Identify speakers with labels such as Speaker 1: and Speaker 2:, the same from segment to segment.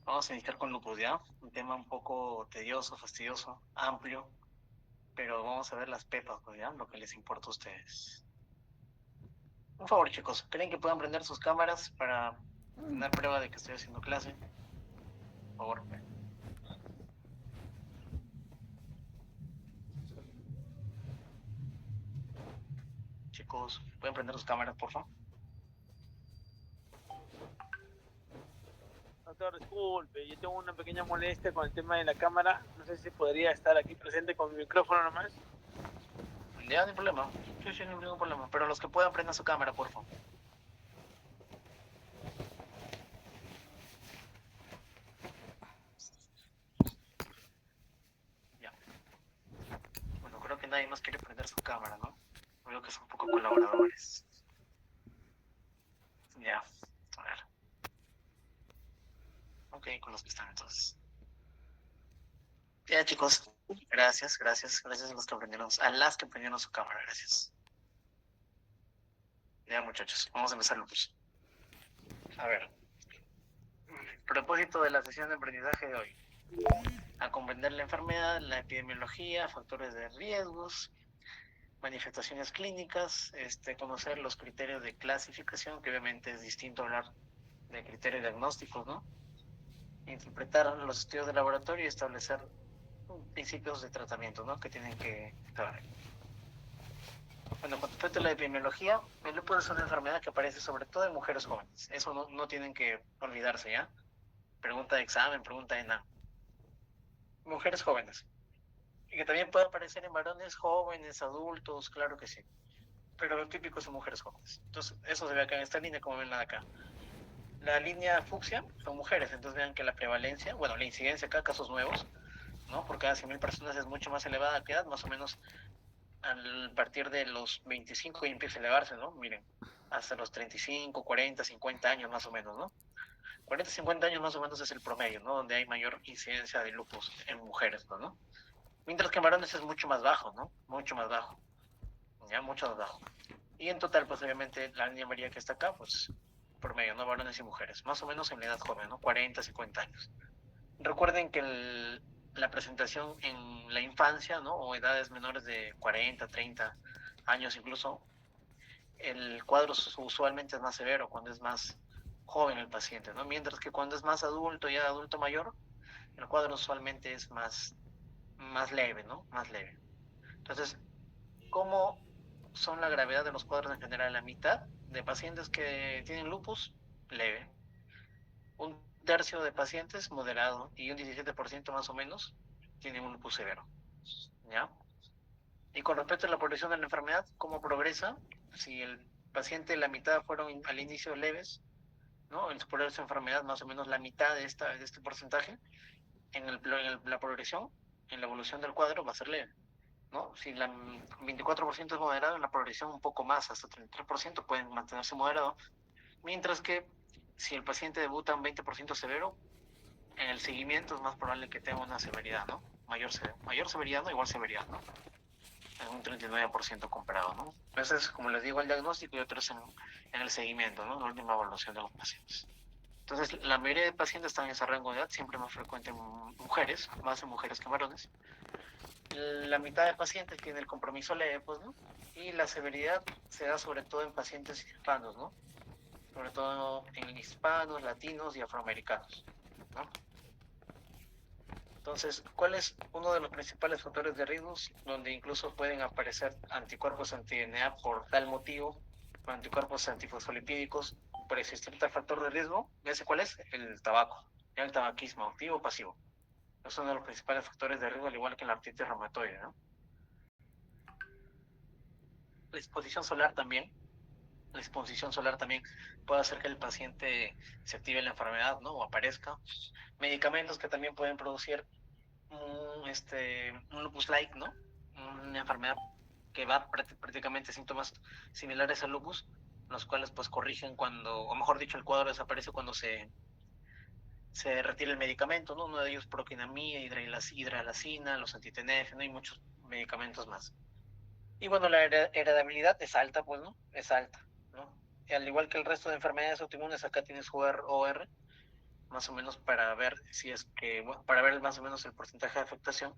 Speaker 1: Vamos a iniciar con lupus, ¿ya? Un tema un poco tedioso, fastidioso, amplio, pero vamos a ver las pepas, pues, ¿ya? Lo que les importa a ustedes. Un favor, chicos, ¿creen que puedan prender sus cámaras para tener prueba de que estoy haciendo clase? Por favor. Chicos, ¿pueden prender sus cámaras, por favor?
Speaker 2: Doctor, disculpe, yo tengo una pequeña molestia con el tema de la cámara. No sé si podría estar aquí presente con mi micrófono nomás.
Speaker 1: Ya, no hay problema. Sí, sí, no hay ningún problema. Pero los que puedan prender su cámara, por favor. Ya. Bueno, creo que nadie más quiere prender su cámara, ¿no? Creo que son un poco colaboradores. Ya, a ver. Ok, con los que están entonces. Ya, chicos, gracias a los que aprendieron, a las que aprendieron su cámara, gracias. Ya, muchachos, vamos a empezar, Lupus. A ver, propósito de la sesión de aprendizaje de hoy: a comprender la enfermedad, la epidemiología, factores de riesgos, manifestaciones clínicas, conocer los criterios de clasificación, que obviamente es distinto hablar de criterios diagnósticos, ¿no? Interpretar los estudios de laboratorio y establecer principios de tratamiento, ¿no? Que tienen que saber. Bueno, con respecto a la epidemiología, el lupus es una enfermedad que aparece sobre todo en mujeres jóvenes. Eso no tienen que olvidarse, ¿ya? Pregunta de examen, pregunta de nada. Mujeres jóvenes. Y que también puede aparecer en varones jóvenes, adultos, claro que sí. Pero lo típico son mujeres jóvenes. Entonces, eso se ve acá en esta línea, como ven acá. La línea fucsia son mujeres, entonces vean que la prevalencia, bueno, la incidencia acá, casos nuevos, ¿no? Por cada 100.000 personas es mucho más elevada que edad, más o menos al partir de los 25 y empieza a elevarse, ¿no? Miren, hasta los 35, 40, 50 años más o menos, ¿no? 40, 50 años más o menos es el promedio, ¿no? Donde hay mayor incidencia de lupus en mujeres, ¿no? Mientras que en varones es mucho más bajo, ¿no? Mucho más bajo, ya, mucho más bajo. Y en total, pues obviamente la línea María que está acá, pues promedio, ¿no? Varones y mujeres, más o menos en la edad joven, ¿no? 40, 50 años. Recuerden que la presentación en la infancia, ¿no? O edades menores de 40, 30 años incluso, el cuadro usualmente es más severo cuando es más joven el paciente, ¿no? Mientras que cuando es más adulto, ya adulto mayor, el cuadro usualmente es más leve, ¿no? Más leve. Entonces, ¿cómo son la gravedad de los cuadros en general? La mitad de pacientes que tienen lupus, leve. Un tercio de pacientes, moderado. Y un 17% más o menos, tienen un lupus severo, ¿ya? Y con respecto a la progresión de la enfermedad, ¿cómo progresa? Si el paciente, la mitad fueron al inicio leves, ¿no? En su progreso de enfermedad, más o menos la mitad de este porcentaje, la progresión, en la evolución del cuadro, va a ser leve, ¿no? Si el 24% es moderado, en la progresión un poco más, hasta 33% pueden mantenerse moderado, mientras que si el paciente debuta un 20% severo, en el seguimiento es más probable que tenga una severidad, ¿no? Mayor severidad, no igual severidad, ¿no? En un 39% comparado, ¿no? Entonces, como les digo, el diagnóstico y otros en el seguimiento, ¿no? La última evaluación de los pacientes. Entonces, la mayoría de pacientes están en ese rango de edad, siempre más frecuente en mujeres, más en mujeres que en varones. La mitad de pacientes tiene el compromiso leve, pues, ¿no? Y la severidad se da sobre todo en pacientes hispanos, ¿no? Sobre todo en hispanos, latinos y afroamericanos, ¿no? Entonces, ¿cuál es uno de los principales factores de riesgo donde incluso pueden aparecer anticuerpos anti-DNA por tal motivo, o anticuerpos antifosfolipídicos por existir tal factor de riesgo? ¿Ya sé cuál es? El tabaco, el tabaquismo, activo o pasivo. Es uno de los principales factores de riesgo, al igual que la artritis reumatoide, ¿no? La exposición solar también. La exposición solar también puede hacer que el paciente se active la enfermedad, ¿no? O aparezca. Medicamentos que también pueden producir un lupus-like, ¿no? Una enfermedad que va prácticamente síntomas similares al lupus, los cuales pues corrigen cuando, o mejor dicho, el cuadro desaparece cuando se retira el medicamento, ¿no? Uno de ellos proquinamida, hidralacina, los anti-TNF, ¿no? Y muchos medicamentos más. Y bueno, la heredabilidad es alta, pues, ¿no? Es alta, ¿no? Y al igual que el resto de enfermedades autoinmunes, acá tienes OR, más o menos para ver si es que, bueno, para ver más o menos el porcentaje de afectación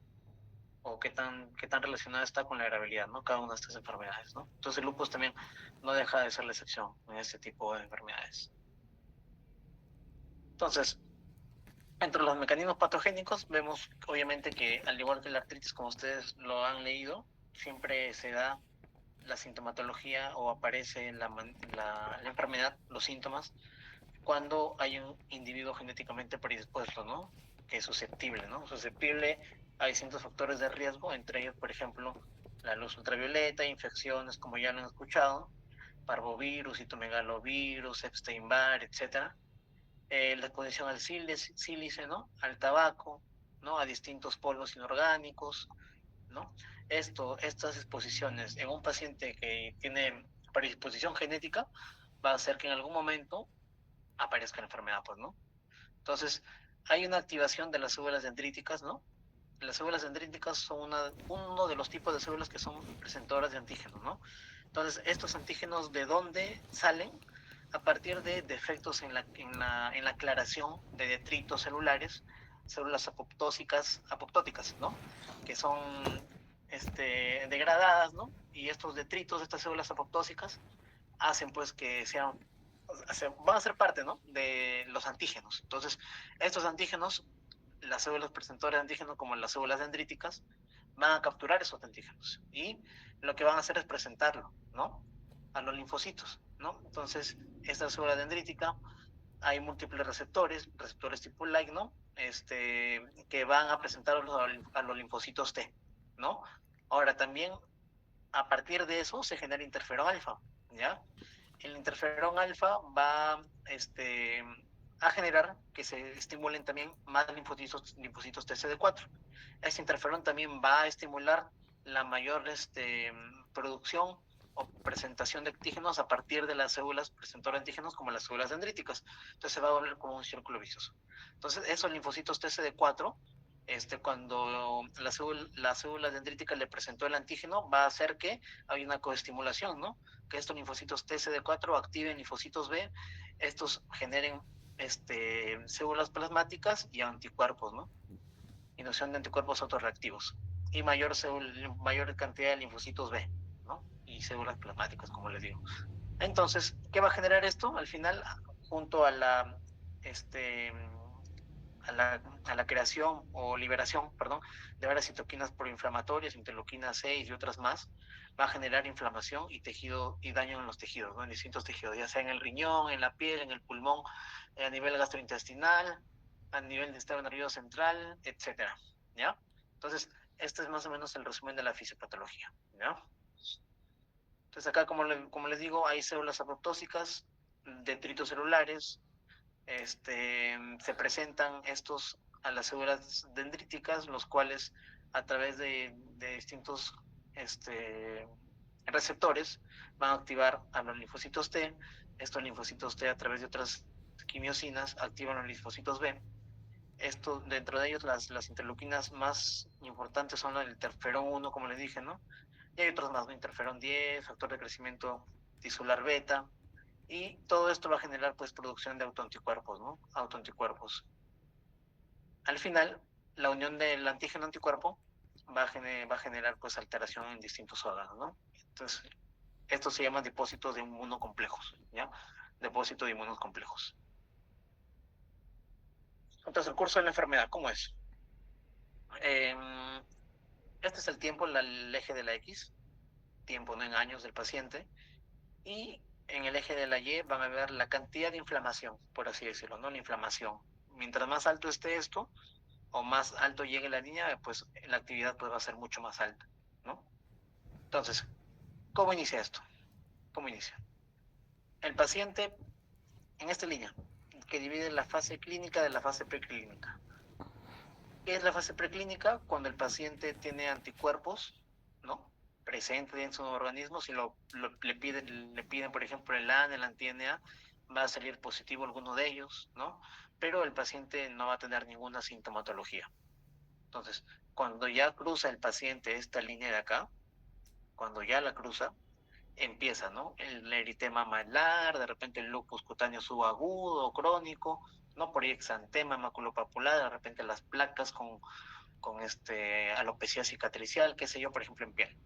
Speaker 1: o qué tan relacionada está con la gravedad, ¿no? Cada una de estas enfermedades, ¿no? Entonces el lupus también no deja de ser la excepción en este tipo de enfermedades. Entonces, entre los mecanismos patogénicos vemos obviamente que al igual que la artritis, como ustedes lo han leído, siempre se da la sintomatología o aparece la enfermedad, los síntomas, cuando hay un individuo genéticamente predispuesto, ¿no? Que es susceptible, ¿no? Susceptible a distintos factores de riesgo, entre ellos, por ejemplo, la luz ultravioleta, infecciones, como ya lo han escuchado, parvovirus, citomegalovirus, Epstein-Barr, etcétera. La exposición al sílice, ¿no? Al tabaco, ¿no? A distintos polvos inorgánicos, ¿no? Estas exposiciones en un paciente que tiene predisposición genética va a hacer que en algún momento aparezca la enfermedad, pues, ¿no? Entonces, hay una activación de las células dendríticas, ¿no? Las células dendríticas son uno de los tipos de células que son presentadoras de antígenos, ¿no? Entonces, estos antígenos, ¿de dónde salen? A partir de defectos en la aclaración de detritos celulares, células apoptóticas, ¿no? Que son degradadas, ¿no? Y estos detritos, estas células apoptóticas, hacen pues que sean, van a ser parte, ¿no? De los antígenos. Entonces, estos antígenos, las células presentadoras de antígenos, como las células dendríticas, van a capturar esos antígenos y lo que van a hacer es presentarlo, ¿no? A los linfocitos, ¿no? Entonces, esta célula dendrítica, hay múltiples receptores tipo like, ¿no? Que van a presentarlos a los linfocitos T, ¿no? Ahora también, a partir de eso, se genera interferón alfa, ¿ya? El interferón alfa va a generar que se estimulen también más linfocitos TCD4. Este interferón también va a estimular la mayor producción o presentación de antígenos a partir de las células presentadoras de antígenos como las células dendríticas. Entonces se va a volver como un círculo vicioso. Entonces esos linfocitos TCD4, cuando la célula dendrítica le presentó el antígeno, va a hacer que haya una coestimulación, ¿no? Que estos linfocitos TCD4 activen linfocitos B, estos generen células plasmáticas y anticuerpos, ¿no? Inducción de anticuerpos autorreactivos y mayor cantidad de linfocitos B, ¿no? Y células plasmáticas, como les digo. Entonces, ¿qué va a generar esto? Al final, junto a este, a la creación o liberación, perdón, de varias citoquinas proinflamatorias, interleuquina 6 y otras más, va a generar inflamación y tejido y daño en los tejidos, ¿no? En distintos tejidos, ya sea en el riñón, en la piel, en el pulmón, a nivel gastrointestinal, a nivel del sistema nervioso central, etcétera, ¿ya? Entonces, este es más o menos el resumen de la fisiopatología, ¿ya? Entonces acá, como les digo, hay células apoptósicas, detritos celulares, se presentan estos a las células dendríticas, los cuales a través de distintos receptores van a activar a los linfocitos T. Estos linfocitos T, a través de otras quimiosinas, activan los linfocitos B. Dentro de ellos, las interleuquinas más importantes son el interferón 1, como les dije, ¿no? Y hay otros más, ¿no? Interferón 10, factor de crecimiento tisular beta, y todo esto va a generar pues producción de autoanticuerpos, ¿no? Autoanticuerpos. Al final, la unión del antígeno-anticuerpo va a generar pues alteración en distintos órganos, ¿no? Entonces, estos se llaman depósitos de inmunocomplejos, ¿ya? Depósitos de inmunocomplejos. Entonces, el curso de la enfermedad, ¿cómo es? Este es el tiempo, el eje de la X, tiempo, ¿no? En años del paciente, y en el eje de la Y van a ver la cantidad de inflamación, por así decirlo, ¿no? La inflamación. Mientras más alto esté esto, o más alto llegue la línea, pues la actividad pues, va a ser mucho más alta, ¿no? Entonces, ¿cómo inicia esto? ¿Cómo inicia? El paciente, en esta línea, que divide la fase clínica de la fase preclínica. ¿Qué es la fase preclínica? Cuando el paciente tiene anticuerpos, ¿no? Presentes en su organismo, si le piden, por ejemplo, el AN, el anti-NA, va a salir positivo alguno de ellos, ¿no? Pero el paciente no va a tener ninguna sintomatología. Entonces, cuando ya cruza el paciente esta línea de acá, cuando ya la cruza, empieza, ¿no? El eritema malar, de repente el lupus cutáneo subagudo, crónico, ¿no? Por ahí exantema, maculopapular, de repente las placas con alopecia cicatricial, qué sé yo, por ejemplo, en piel.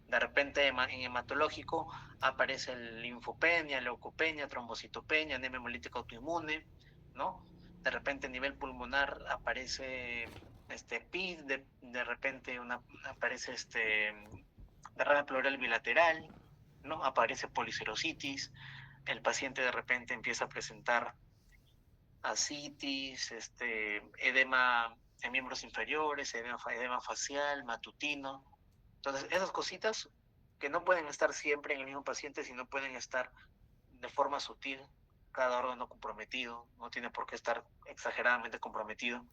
Speaker 1: De repente en hematológico aparece linfopenia, leucopenia, trombocitopenia, anemia hemolítica autoinmune, ¿no? De repente a nivel pulmonar aparece PID, de repente aparece derrame pleural bilateral, ¿no? Aparece policirositis, el paciente de repente empieza a presentar ascitis, edema en miembros inferiores, edema facial, matutino. Entonces, esas cositas que no pueden estar siempre en el mismo paciente, sino pueden estar de forma sutil, cada órgano comprometido, no tiene por qué estar exageradamente comprometido.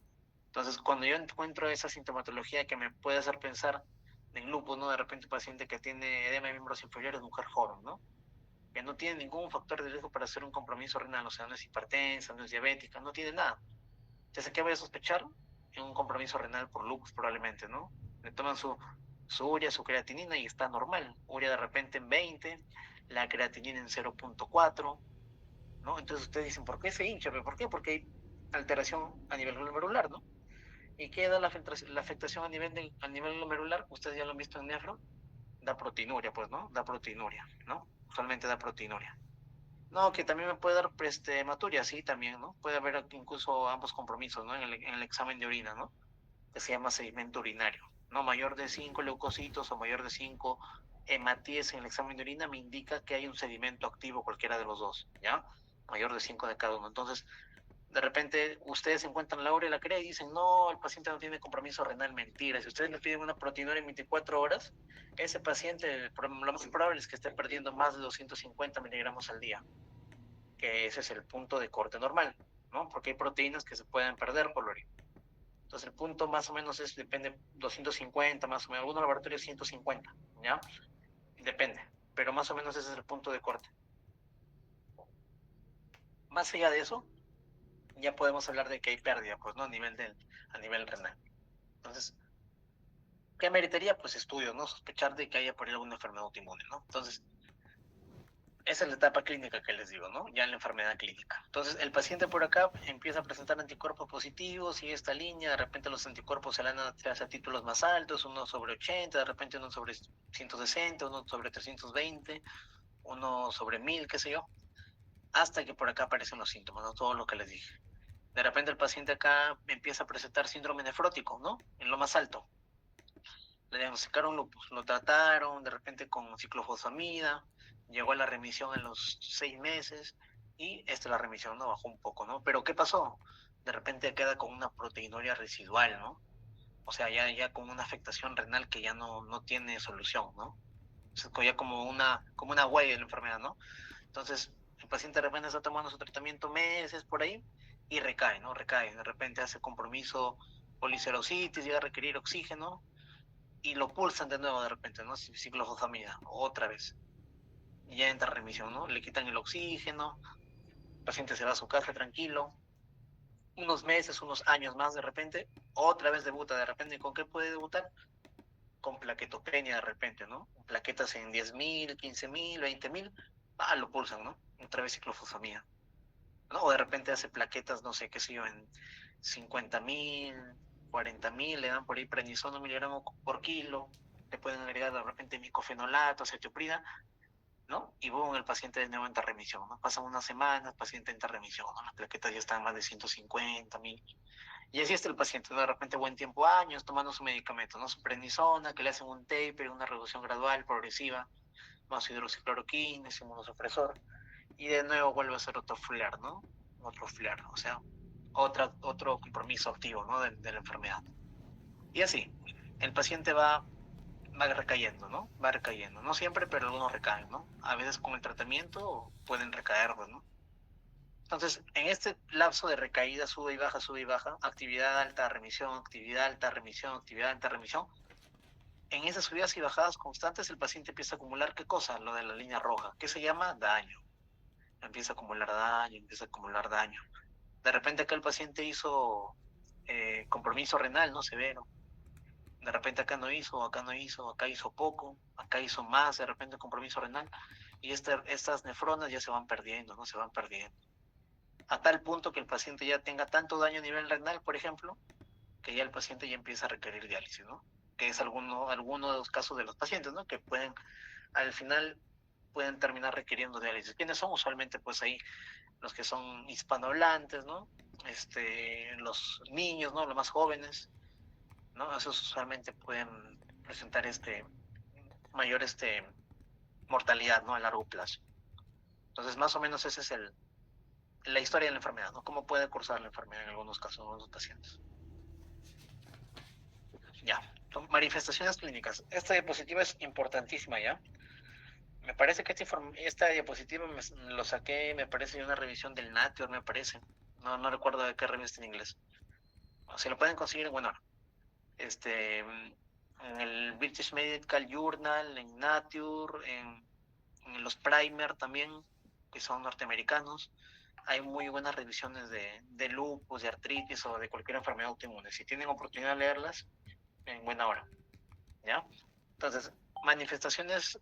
Speaker 1: Entonces, cuando yo encuentro esa sintomatología que me puede hacer pensar en lupus, ¿no? De repente un paciente que tiene edema de miembros inferiores, mujer joven, ¿no? Que no tiene ningún factor de riesgo para hacer un compromiso renal, o sea, no es hipertensa, no es diabética, no tiene nada. Entonces, ¿qué voy a sospechar? En un compromiso renal por lupus probablemente, ¿no? Le toman su urea, su creatinina y está normal. Urea de repente en 20, la creatinina en 0.4, ¿no? Entonces ustedes dicen, ¿por qué se hincha? ¿Por qué? Porque hay alteración a nivel glomerular, ¿no? ¿Y qué da la afectación a nivel glomerular? Ustedes ya lo han visto en nefro, da proteinuria, pues, ¿no? Da proteinuria, ¿no? Usualmente da proteinuria. No, que también me puede dar hematuria, sí, también, ¿no? Puede haber incluso ambos compromisos, ¿no? En el examen de orina, ¿no? Que se llama sedimento urinario, ¿no? Mayor de 5 leucocitos o mayor de 5 hematíes en el examen de orina me indica que hay un sedimento activo, cualquiera de los dos, ¿ya? Mayor de 5 de cada uno. Entonces, de repente, ustedes encuentran la urea y la crea y dicen, no, el paciente no tiene compromiso renal, mentira. Si ustedes le piden una proteinuria en 24 horas, ese paciente, lo más probable es que esté perdiendo más de 250 miligramos al día, que ese es el punto de corte normal, ¿no? Porque hay proteínas que se pueden perder por la orina. Entonces el punto más o menos depende, 250 más o menos, algunos laboratorios 150, ¿ya? Depende, pero más o menos ese es el punto de corte. Más allá de eso, ya podemos hablar de que hay pérdida, pues, ¿no? A nivel renal. Entonces, ¿qué meritaría? Pues estudios, ¿no? Sospechar de que haya por ahí alguna enfermedad autoinmune, ¿no? Entonces, esa es la etapa clínica que les digo, ¿no? Ya en la enfermedad clínica. Entonces, el paciente por acá empieza a presentar anticuerpos positivos y esta línea, de repente los anticuerpos se le dan a títulos más altos, uno sobre 80, de repente uno sobre 160, uno sobre 320, uno sobre 1000, qué sé yo, hasta que por acá aparecen los síntomas, ¿no? Todo lo que les dije. De repente el paciente acá empieza a presentar síndrome nefrótico, ¿no? En lo más alto. Le diagnosticaron lupus, lo trataron de repente con ciclofosfamida, llegó a la remisión en los 6 meses y la remisión no bajó un poco, ¿no? Pero ¿qué pasó? De repente queda con una proteinuria residual, ¿no? O sea, ya con una afectación renal que ya no tiene solución, ¿no? Es ya como una huella de la enfermedad, ¿no? Entonces, el paciente de repente está tomando su tratamiento meses por ahí y recae, ¿no? Recae, de repente hace compromiso policerositis, llega a requerir oxígeno y lo pulsan de nuevo de repente, ¿no? Ciclofosfamida, otra vez. Y ya entra en remisión, ¿no? Le quitan el oxígeno, el paciente se va a su casa tranquilo, unos meses, unos años más de repente, otra vez debuta de repente. ¿Con qué puede debutar? Con plaquetopenia de repente, ¿no? Plaquetas en 10.000, 15.000, 20.000, lo pulsan, ¿no? Otra vez ciclofosfamida, ¿no? O de repente hace plaquetas, no sé, qué sé yo, en 50.000, 40.000, le dan por ahí prednisona 1 miligramo por kilo, le pueden agregar de repente micofenolato, acetoprida, ¿no? Y boom, el paciente de nuevo entra en remisión, ¿no? Pasan unas semanas, el paciente entra en remisión, ¿no? Las plaquetas ya están más de 150.000. Y así está el paciente, ¿no? De repente buen tiempo, años, tomando su medicamento, ¿no? Su prednisona, que le hacen un taper, una reducción gradual, progresiva, más hidroxicloroquina, ese inmunosupresor, y de nuevo vuelve a ser otro flare, ¿no? Otro flare, o sea, otro compromiso activo, ¿no? De la enfermedad. Y así, el paciente va recayendo, ¿no? Va recayendo. No siempre, pero algunos recaen, ¿no? A veces con el tratamiento pueden recaer, ¿no? Entonces, en este lapso de recaída, sube y baja, actividad alta, remisión, actividad alta, remisión, actividad alta, remisión, en esas subidas y bajadas constantes el paciente empieza a acumular, ¿qué cosa? Lo de la línea roja, que se llama daño. Empieza a acumular daño, empieza a acumular daño. De repente acá el paciente hizo compromiso renal, ¿no? Severo. De repente acá no hizo, acá no hizo, acá hizo poco, acá hizo más, de repente compromiso renal. Y estas nefronas ya se van perdiendo, ¿no? Se van perdiendo. a tal punto que el paciente ya tenga tanto daño a nivel renal, por ejemplo, que ya el paciente ya empieza a requerir diálisis, ¿no? Que es alguno de los casos de los pacientes, ¿no? Que pueden, al final, pueden terminar requiriendo diálisis. ¿Quiénes son? Usualmente, pues ahí, los que son hispanohablantes, ¿no? Los niños, ¿no? Los más jóvenes, ¿no? Esos usualmente pueden presentar mayor mortalidad, ¿no? A largo plazo. Entonces, más o menos esa es la historia de la enfermedad, ¿no? Cómo puede cursar la enfermedad en algunos casos, en algunos pacientes. Ya, manifestaciones clínicas. Esta diapositiva es importantísima, ¿ya? Me parece que esta diapositiva lo saqué, me parece, de una revisión del Nature, me parece. No recuerdo de qué revista en inglés. O se lo pueden conseguir, bueno, en el British Medical Journal, en Nature, en los Primer también, que son norteamericanos. Hay muy buenas revisiones de lupus, de artritis o de cualquier enfermedad autoinmune. Si tienen oportunidad de leerlas, en buena hora, ¿ya? Entonces, manifestaciones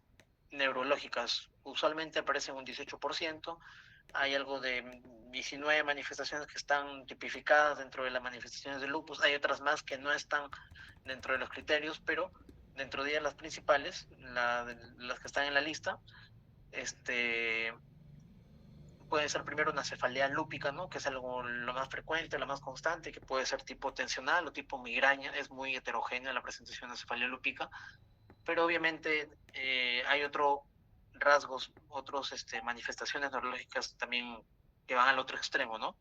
Speaker 1: neurológicas usualmente aparecen un 18%, hay algo de 19 manifestaciones que están tipificadas dentro de las manifestaciones de lupus, hay otras más que no están dentro de los criterios, pero dentro de ellas las principales, las que están en la lista, puede ser primero una cefalea lúpica, ¿no? Que es algo lo más frecuente, lo más constante, que puede ser tipo tensional o tipo migraña, es muy heterogénea la presentación de cefalea lúpica, pero obviamente hay otros manifestaciones neurológicas también que van al otro extremo, ¿no?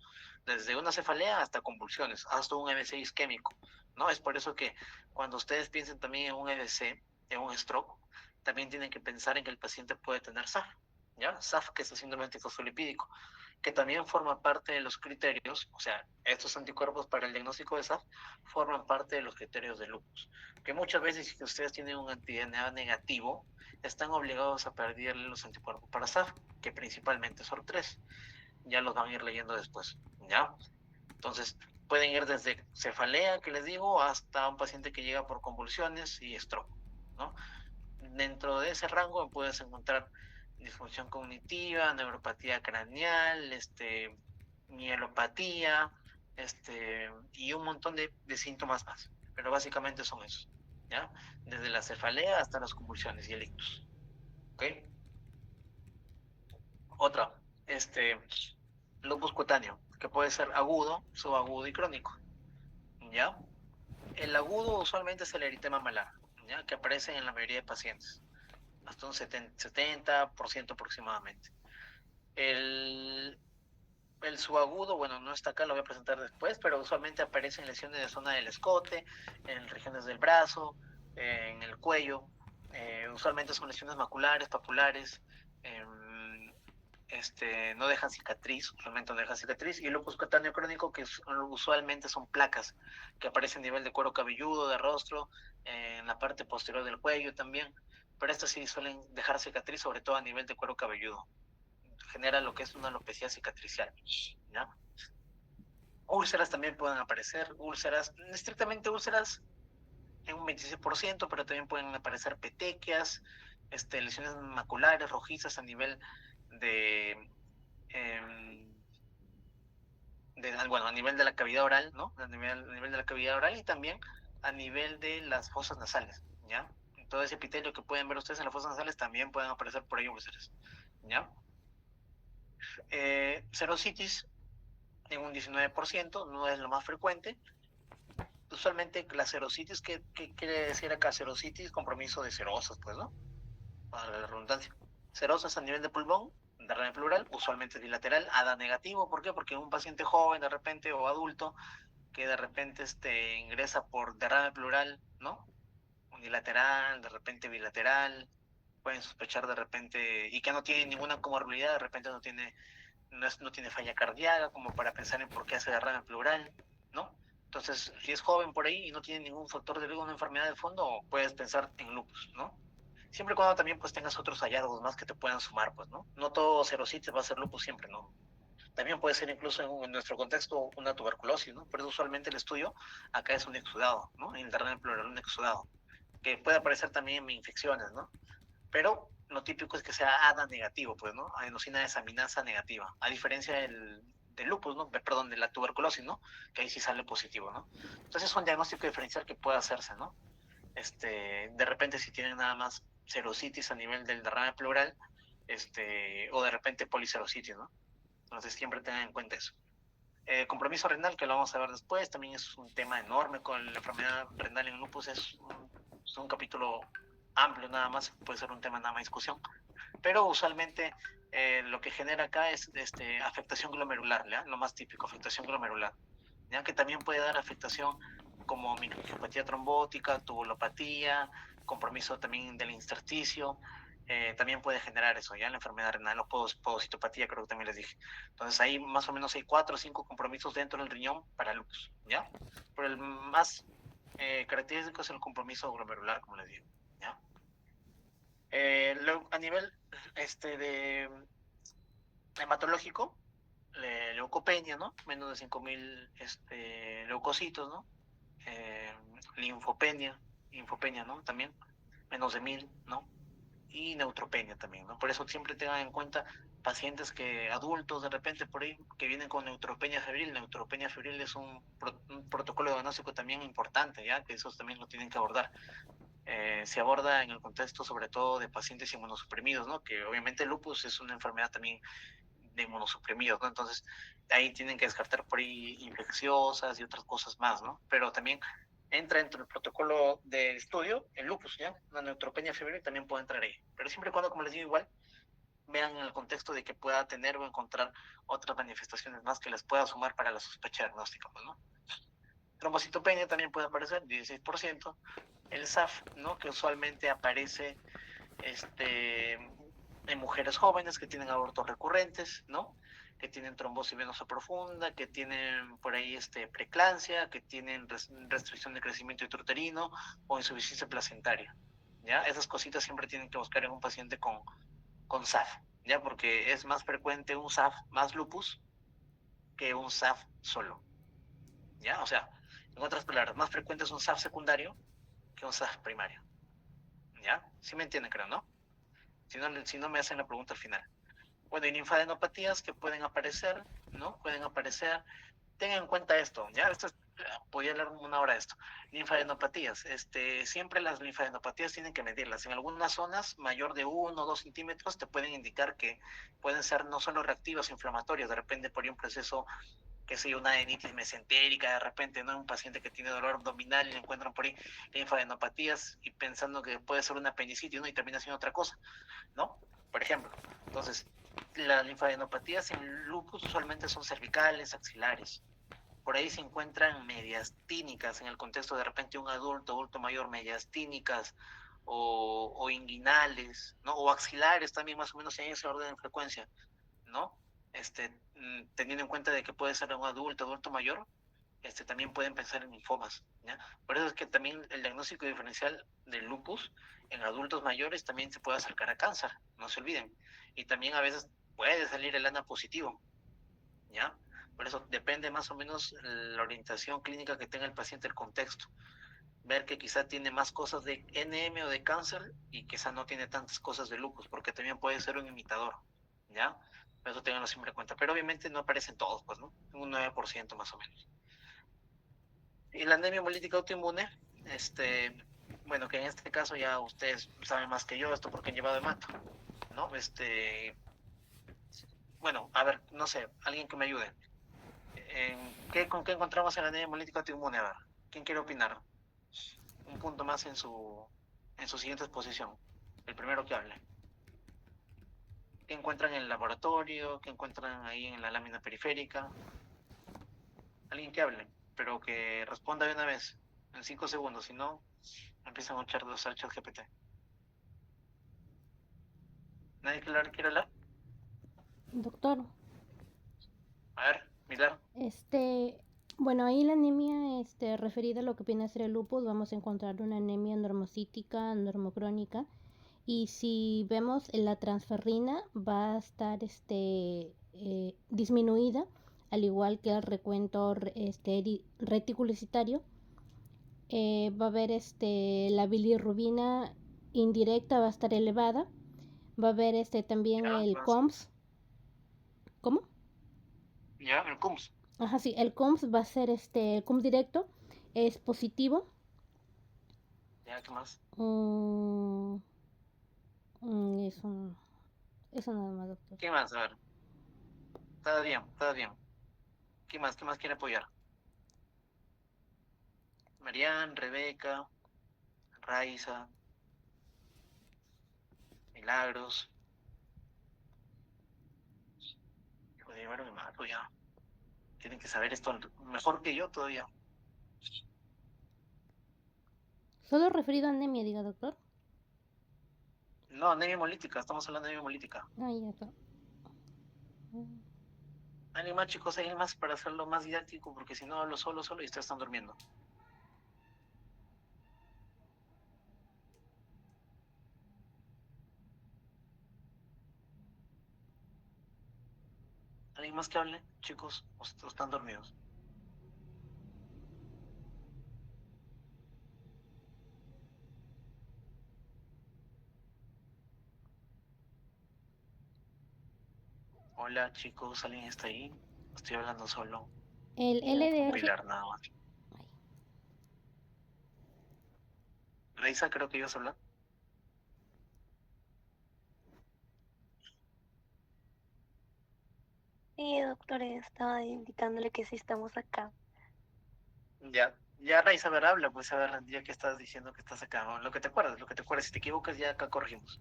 Speaker 1: Desde una cefalea hasta convulsiones, hasta un EBC isquémico, ¿no? Es por eso que cuando ustedes piensen también en un EBC, en un stroke, también tienen que pensar en que el paciente puede tener SAF, ¿ya? SAF, que es el síndrome antifosfolipídico, que también forma parte de los criterios, o sea, estos anticuerpos para el diagnóstico de SAF forman parte de los criterios de lupus, que muchas veces si ustedes tienen un anti-DNA negativo, están obligados a pedirle los anticuerpos para SAF, que principalmente son 3, ya los van a ir leyendo después, ¿ya? Entonces, pueden ir desde cefalea, que les digo, hasta un paciente que llega por convulsiones y stroke, ¿no? Dentro de ese rango puedes encontrar disfunción cognitiva, neuropatía craneal, mielopatía, y un montón de síntomas más. Pero básicamente son esos, ¿ya? Desde la cefalea hasta las convulsiones y el ictus, ¿ok? Otra, lupus cutáneo, que puede ser agudo, subagudo y crónico, ¿ya? El agudo usualmente es el eritema malar, ¿ya? Que aparece en la mayoría de pacientes, hasta un 70% aproximadamente. El subagudo, bueno, no está acá, lo voy a presentar después, pero usualmente aparecen lesiones de zona del escote, en regiones del brazo, en el cuello. Usualmente son lesiones maculares, papulares, no dejan cicatriz, usualmente no dejan cicatriz. Y el lupus cutáneo crónico, que usualmente son placas que aparecen a nivel de cuero cabelludo, de rostro, en la parte posterior del cuello también. Pero estas sí suelen dejar cicatriz, sobre todo a nivel de cuero cabelludo. Genera lo que es una alopecia cicatricial, ¿ya? Úlceras también pueden aparecer, estrictamente úlceras en un 26%, pero también pueden aparecer petequias, lesiones maculares, rojizas a nivel de, eh, bueno, a nivel de la cavidad oral, ¿no? A nivel de la cavidad oral y también a nivel de las fosas nasales, ¿ya? Todo ese epitelio que pueden ver ustedes en las fosas nasales también pueden aparecer por ahí úlceras, ¿ya? Serositis en un 19%, no es lo más frecuente. Usualmente la serositis, ¿qué quiere decir acá? Serositis, compromiso de serosas, pues, ¿no? Para la redundancia. Serosas a nivel de pulmón, derrame pleural, usualmente bilateral, ADA negativo. ¿Por qué? Porque un paciente joven de repente o adulto que de repente ingresa por derrame pleural, ¿no? Unilateral, de repente bilateral, pueden sospechar de repente, y que no tiene ninguna comorbilidad, de repente no tiene falla cardíaca como para pensar en por qué hace derrame pleural, ¿no? Entonces, si es joven por ahí y no tiene ningún factor de riesgo, una enfermedad de fondo, puedes pensar en lupus, ¿no? Siempre y cuando también pues tengas otros hallazgos más que te puedan sumar, pues, ¿no? No todo serositis va a ser lupus siempre, ¿no? También puede ser incluso en nuestro contexto una tuberculosis, ¿no? Pero usualmente el estudio acá es un exudado, ¿no? En el derrame pleural un exudado, que puede aparecer también en infecciones, ¿no? Pero lo típico es que sea ADA negativo, pues, ¿no? Adenosina desaminasa negativa, a diferencia lupus, ¿no? Perdón, de la tuberculosis, ¿no? Que ahí sí sale positivo, ¿no? Entonces es un diagnóstico diferencial que puede hacerse, ¿no? De repente si tienen nada más serositis a nivel del derrame pleural, o de repente poliserositis, ¿no? Entonces siempre tengan en cuenta eso. Compromiso renal, que lo vamos a ver después, también es un tema enorme con la enfermedad renal en lupus, es un capítulo amplio nada más, puede ser un tema nada más discusión, pero usualmente lo que genera acá es afectación glomerular, ¿ya? Lo más típico, afectación glomerular, ¿ya? Que también puede dar afectación como microangiopatía trombótica, tubulopatía, compromiso también del intersticio, también puede generar eso, ya la enfermedad renal o podocitopatía, creo que también les dije. Entonces ahí más o menos hay 4 o 5 compromisos dentro del riñón para lupus, ¿ya? Pero el más característico es el compromiso glomerular, como les digo, ¿ya? A nivel de hematológico, leucopenia, ¿no? Menos de 5.000 leucocitos, ¿no? Linfopenia, ¿no? También, menos de 1.000, ¿no? Y neutropenia también, ¿no? Por eso siempre tengan en cuenta pacientes adultos de repente por ahí que vienen con neutropenia febril. Neutropenia febril es un protocolo diagnóstico también importante, ¿ya? Que esos también lo tienen que abordar. Se aborda en el contexto sobre todo de pacientes inmunosuprimidos, ¿no? Que obviamente el lupus es una enfermedad también de inmunosuprimidos, ¿no? Entonces ahí tienen que descartar por ahí infecciosas y otras cosas más, ¿no? Pero también entra dentro del protocolo de estudio el lupus, ¿ya? La neutropenia febril también puede entrar ahí. Pero siempre y cuando, como les digo, igual vean en el contexto de que pueda tener o encontrar otras manifestaciones más que les pueda sumar para la sospecha diagnóstica, ¿no? Trombocitopenia también puede aparecer, 16%. El SAF, ¿no? Que usualmente aparece en mujeres jóvenes que tienen abortos recurrentes, ¿no? Que tienen trombosis venosa profunda, que tienen por ahí preeclampsia, que tienen restricción de crecimiento intrauterino o insuficiencia placentaria, ¿ya? Esas cositas siempre tienen que buscar en un paciente con SAF, ¿ya? Porque es más frecuente un SAF más lupus que un SAF solo, ¿ya? O sea, en otras palabras, más frecuente es un SAF secundario que un SAF primario, ¿ya? ¿Sí me entienden, creo, no? Si no me hacen la pregunta al final. Bueno, y linfadenopatías que pueden aparecer, ¿no? Pueden aparecer. Tengan en cuenta esto, ¿ya? Podría hablar una hora de esto. Linfadenopatías. Siempre las linfadenopatías tienen que medirlas. En algunas zonas, mayor de 1 o 2 centímetros, te pueden indicar que pueden ser no solo reactivas, inflamatorias, de repente por un proceso que sea una adenitis mesentérica, de repente, ¿no? Un paciente que tiene dolor abdominal y le encuentran por ahí linfadenopatías y pensando que puede ser una apendicitis, ¿no? Y termina siendo otra cosa, ¿no? Por ejemplo. Entonces, las linfadenopatías en lupus usualmente son cervicales, axilares. Por ahí se encuentran mediastínicas en el contexto de repente un adulto mayor, mediastínicas o inguinales, ¿no? O axilares también más o menos en ese orden de frecuencia, ¿no? Teniendo en cuenta de que puede ser un adulto mayor, también pueden pensar en linfomas, ¿ya? Por eso es que también el diagnóstico diferencial del lupus en adultos mayores también se puede acercar a cáncer, no se olviden. Y también a veces puede salir el ANA positivo, ¿ya? Por eso depende más o menos la orientación clínica que tenga el paciente, el contexto. Ver que quizá tiene más cosas de NM o de cáncer y quizá no tiene tantas cosas de lupus, porque también puede ser un imitador, ¿ya? Eso tenganlo siempre en cuenta. Pero obviamente no aparecen todos, pues, ¿no? Un 9% más o menos. Y la anemia hemolítica autoinmune, bueno, que en este caso ya ustedes saben más que yo esto porque han llevado hemato, ¿no? Bueno, a ver, no sé, alguien que me ayude. ¿Con qué encontramos en la anemia hemolítica autoinmune? A ver, ¿quién quiere opinar? Un punto más en su siguiente exposición. El primero que hable. ¿Qué encuentran en el laboratorio? ¿Qué encuentran ahí en la lámina periférica? Alguien que hable, pero que responda de una vez, en 5 segundos, si no, empiezan a usar ChatGPT. ¿Nadie quiere hablar?
Speaker 3: Doctor,
Speaker 1: A ver, Milar.
Speaker 3: este, bueno, ahí la anemia, referida a lo que viene a ser el lupus, vamos a encontrar una anemia normocítica, normocrónica, y si vemos la transferrina va a estar, disminuida, al igual que el recuento, reticulocitario. Va a haber, la bilirrubina indirecta va a estar elevada, va a haber, también
Speaker 1: Ya,
Speaker 3: el
Speaker 1: más.
Speaker 3: COMS. ¿Cómo?
Speaker 1: Ya, el CUMS.
Speaker 3: Ajá, sí, el CUMS va a ser el CUMS directo, es positivo.
Speaker 1: Ya, ¿qué más?
Speaker 3: Mm, eso, eso nada más, doctor.
Speaker 1: ¿Qué más? A ver, está bien, está bien. ¿Qué más? ¿Qué más quiere apoyar? Marian, Rebeca, Raiza, Milagros. Hijo de llevar me mato ya. Tienen que saber esto mejor que yo todavía.
Speaker 3: Solo referido a anemia, diga, doctor.
Speaker 1: No, anemia hemolítica, estamos hablando de anemia hemolítica.
Speaker 3: Ah, ya está.
Speaker 1: ¿Alguien más, chicos? ¿Alguien más para hacerlo más didáctico? Porque si no hablo solo y ustedes están durmiendo. ¿Alguien más que hable, chicos? ¿O están dormidos? Hola, chicos, ¿alguien está ahí? Estoy hablando solo.
Speaker 3: El
Speaker 4: Sí, doctor.
Speaker 3: LDH.
Speaker 1: Pilar, nada más.
Speaker 3: Ay,
Speaker 1: Raiza, creo que ibas a hablar.
Speaker 4: Sí, doctor, estaba indicándole que sí estamos acá.
Speaker 1: Ya, Raiza, a ver, habla, pues a ver, ya que estás diciendo que estás acá, ¿no? Lo que te acuerdas, lo que te acuerdas. Si te equivocas, ya acá corregimos.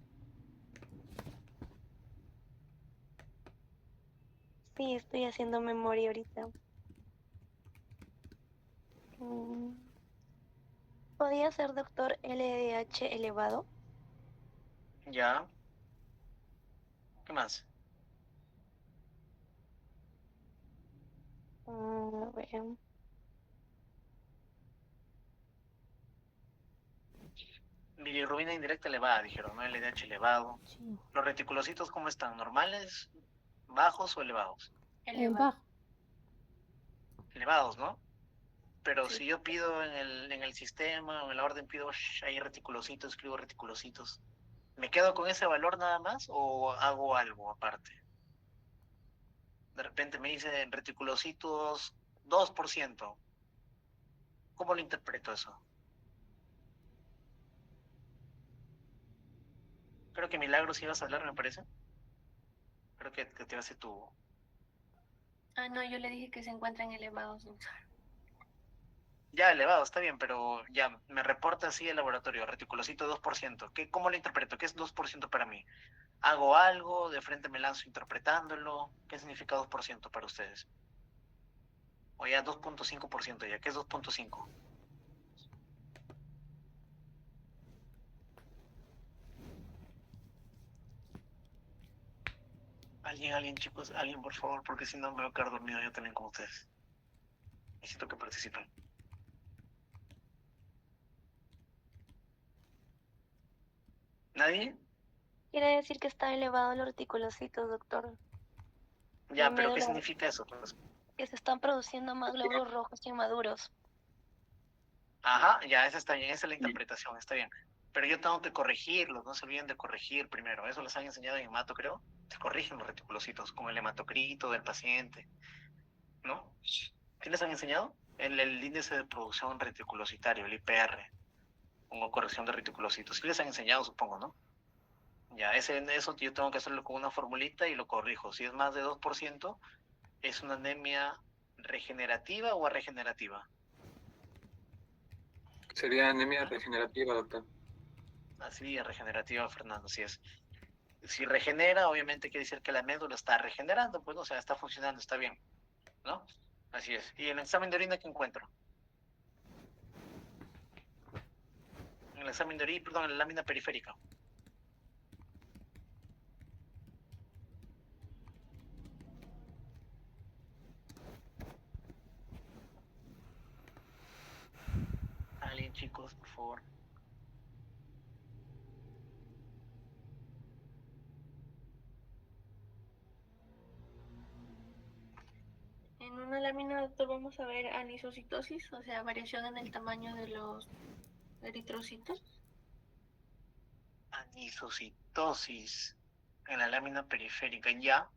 Speaker 4: Sí, estoy haciendo memoria ahorita. Mm, ¿Podría ser, doctor, LDH elevado?
Speaker 1: Ya, ¿qué más?
Speaker 4: A ver.
Speaker 1: Bilirrubina indirecta elevada, dijeron, ¿no? LDH elevado.
Speaker 3: sí.
Speaker 1: ¿Los reticulocitos cómo están? ¿Normales, bajos o elevados?
Speaker 3: Bajo.
Speaker 1: Elevados, ¿no? Pero
Speaker 4: Sí.
Speaker 1: si yo pido en el sistema o en la orden pido ahí reticulocitos, escribo reticulocitos, ¿me quedo con ese valor nada más o hago algo aparte? De repente me dicen reticulocitos 2%. ¿Cómo lo interpreto eso? Creo que Milagros ibas a hablar, me parece. Creo que te hace tu...
Speaker 5: Ah, no, yo le dije que se encuentran elevados, doctor.
Speaker 1: Ya, elevado, está bien, pero ya me reporta así el laboratorio, reticulocito 2%. ¿Cómo lo interpreto? ¿Qué es 2% para mí? ¿Hago algo? ¿De frente me lanzo interpretándolo? ¿Qué significa 2% para ustedes? O ya 2.5% ya. ¿Qué es 2.5? Alguien, chicos, alguien, por favor, porque si no me voy a quedar dormido yo también con ustedes. Necesito que participen. ¿Nadie?
Speaker 4: Quiere decir que está elevado los reticulocitos, doctor. La
Speaker 1: Ya, pero ¿qué
Speaker 4: médula,
Speaker 1: significa eso? Pues,
Speaker 4: que se están produciendo más glóbulos rojos inmaduros.
Speaker 1: ajá, ya, esa está bien, esa es la interpretación, está bien. Pero yo tengo que corregirlos, no se olviden de corregir primero. Eso les han enseñado en hemato, creo. Se corrigen los reticulocitos, con el hematocrito del paciente, ¿no? ¿Qué les han enseñado? El índice de producción reticulocitario, el IPR, como corrección de reticulocitos. Sí les han enseñado, supongo, ¿no? Ya, eso yo tengo que hacerlo con una formulita y lo corrijo. Si es más de 2%, ¿es una anemia regenerativa o regenerativa?
Speaker 6: Sería anemia regenerativa, doctor.
Speaker 1: Así es regenerativa, Fernando, así es. Si regenera, obviamente quiere decir que la médula está regenerando, pues, o sea, está funcionando, está bien, ¿no? Así es. ¿Y el examen de orina qué encuentro? En el examen de orina, perdón, en la lámina periférica. Alguien, chicos, por favor.
Speaker 5: En una lámina, doctor, vamos a ver anisocitosis, o sea, variación en el tamaño de los eritrocitos.
Speaker 1: Anisocitosis en la lámina periférica, ya.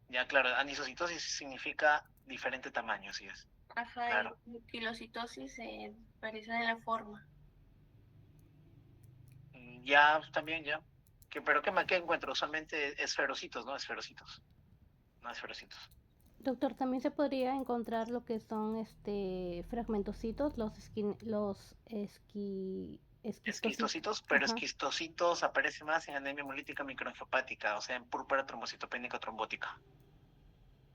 Speaker 1: Ya, claro, anisocitosis significa diferente tamaño, así es.
Speaker 5: Ajá,
Speaker 1: Claro.
Speaker 5: y quilocitosis parece en la forma.
Speaker 1: Ya, también, ya. Pero ¿qué encuentro? Usualmente esferocitos, ¿no? Esferocitos. No esferocitos.
Speaker 3: Doctor, también se podría encontrar lo que son fragmentocitos, esquistocitos.
Speaker 1: Esquistocitos, pero
Speaker 3: Ajá.
Speaker 1: esquistocitos aparece más en anemia hemolítica microangiopática, o sea, en púrpura trombocitopénica trombótica,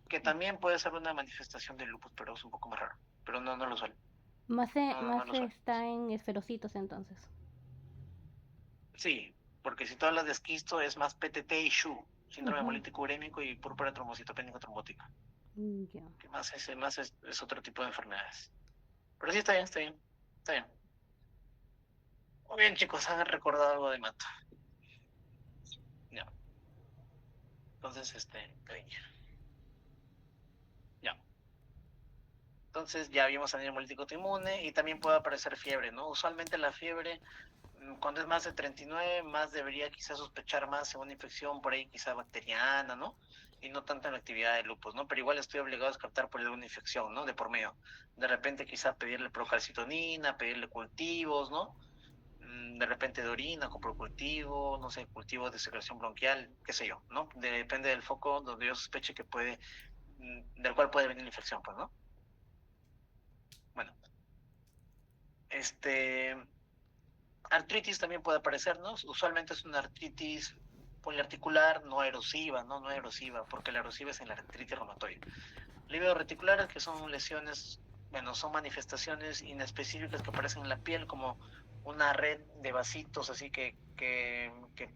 Speaker 1: que también puede ser una manifestación del lupus, pero es un poco más raro. Pero no lo suele. No
Speaker 3: Más
Speaker 1: lo suele.
Speaker 3: está en esferocitos entonces.
Speaker 1: Sí, porque si tú hablas de esquisto es más PTT y SHU, síndrome
Speaker 3: Ujú.
Speaker 1: hemolítico urémico y púrpura trombocitopénica trombótica,
Speaker 3: Ya.
Speaker 1: que más es otro tipo de enfermedades. Pero sí, está bien, está bien, está bien. Muy bien, chicos, han recordado algo de Mato. Ya. Entonces, está bien. Ya. Entonces ya vimos anemia hemolítico autoinmune y también puede aparecer fiebre, ¿no? Usualmente la fiebre, cuando es más de 39, más debería quizás sospechar más en una infección por ahí quizá bacteriana, ¿no? Y no tanto en la actividad de lupus, ¿no? Pero igual estoy obligado a descartar por alguna infección, ¿no? De por medio. De repente quizá pedirle procalcitonina, pedirle cultivos, ¿no? De repente de orina, coprocultivo, no sé, cultivo de secreción bronquial, qué sé yo, ¿no? Depende del foco donde yo sospeche que puede, del cual puede venir la infección, pues, ¿no? Bueno, este, artritis también puede aparecer, ¿no? Usualmente es una artritis poliarticular no erosiva, ¿no? No erosiva, porque la erosiva es en la artritis reumatoide. Lívidos reticulares, que son lesiones, bueno, son manifestaciones inespecíficas que aparecen en la piel, como una red de vasitos así que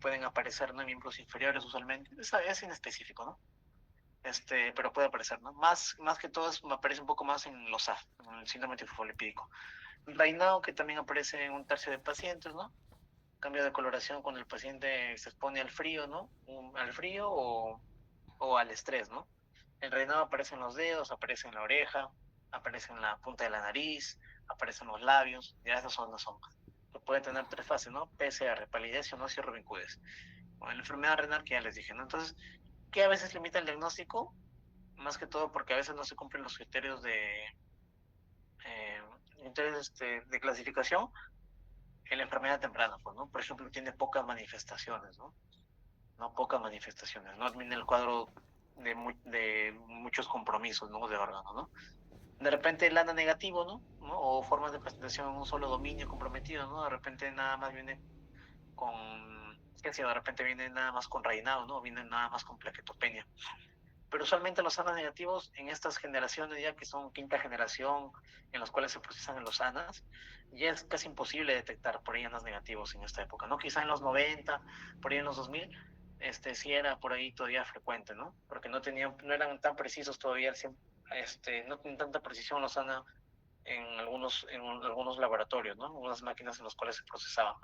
Speaker 1: pueden aparecer, ¿no? En miembros inferiores usualmente. Es inespecífico, ¿no? Pero puede aparecer, ¿no? Más que todo me aparece un poco más en los AF, en el síndrome tifofosfolipídico. Raynaud, que también aparece en un tercio de pacientes, ¿no? Cambio de coloración cuando el paciente se expone al frío, ¿no? Al frío o al estrés, ¿no? El reinado aparece en los dedos, aparece en la oreja, aparece en la punta de la nariz, aparece en los labios, ya esas son las sombras. Que puede tener tres fases, ¿no? PCR, palidez, cianosis, rubicudez. Bueno, la enfermedad renal que ya les dije, ¿no? Entonces, ¿qué a veces limita el diagnóstico? Más que todo porque a veces no se cumplen los eh, de clasificación en la enfermedad temprana, pues, ¿no? Por ejemplo, tiene pocas manifestaciones, ¿no? No pocas manifestaciones, no admite el cuadro de muchos compromisos, ¿no? De órgano, ¿no? De repente el ANA negativo, ¿no? O formas de presentación en un solo dominio comprometido, ¿no? De repente nada más viene con, qué sé, de repente viene nada más con reinado, ¿no? Viene nada más con plaquetopenia. Pero usualmente los ANAs negativos en estas generaciones ya que son quinta generación en las cuales se procesan en los ANAs, ya es casi imposible detectar por ahí ANAs negativos en esta época, ¿no? Quizá en los 90, por ahí en los 2000, sí era por ahí todavía frecuente, ¿no? Porque no eran tan precisos todavía, no tienen tanta precisión los ANA en algunos laboratorios, ¿no? Unas máquinas en las cuales se procesaban.